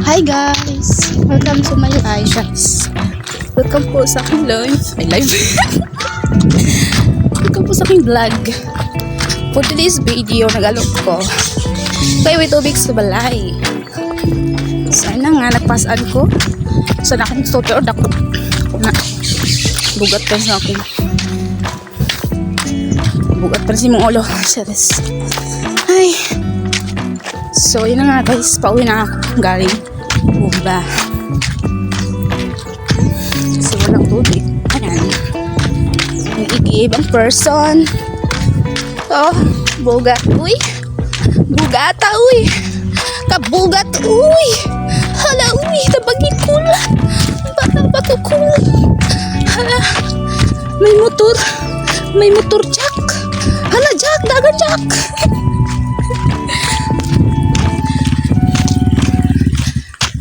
Hi guys! Welcome to my Aisha's. Welcome po sa aking live. Welcome po sa aking vlog. For today's video, nag-alok ko. Kaya with 2 weeks to balay. Sana nga, nagpasaan ko. Sana aking stopper o dako. Na, bugat pa sa akin. Bugat pa si mong ulo. Serious. Ay. So, yun na nga guys. Pauwi na ako. Galing. Bumba. Kasi walang tubig. Ayan. Yung iki-ibang person. Oh, bugat. Uy. Bugata, uy. Kabugat, uy. Hala, uy. Tabagikul. Batukul. Hala. May motor. May motor, Jack. Hala, Jack. Dagan, Jack.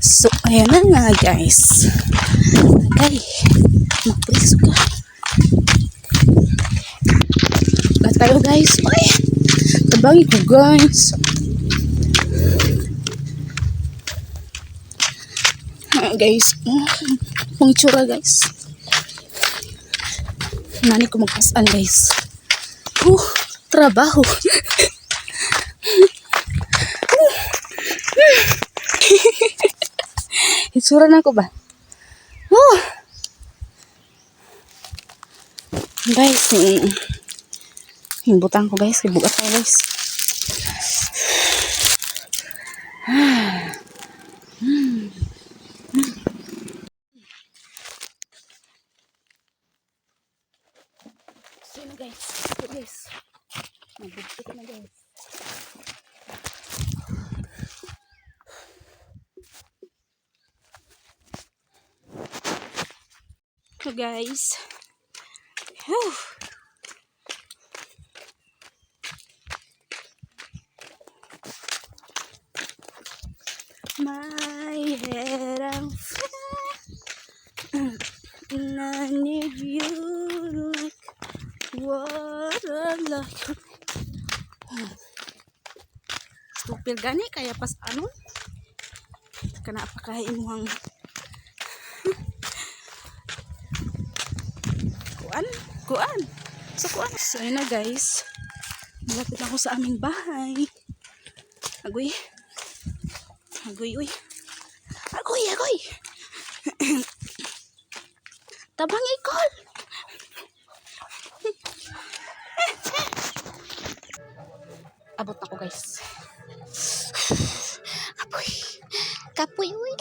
So, ayan na nga guys. Okay. Magpreso ka. Lahat tayo guys. Ay! Tabangi ko guys. Guys. Kung itsura guys. Nani ko magpasaan guys. Trabaho. Itsura na ko ba? Guys, yung butang ko guys, ibugat tayo guys. So yun guys, ito guys. Magbugto ko na guys. So guys, whew. My head on fire, and I need you like water like. Stupid gani kaya pas ano? Kana apakain mo ang kuan. So yun na guys. Malapit ako sa aming bahay. Agoy. Uy. Agoy. Tabang ikol. Abot na ko guys. Kapoy. Uy.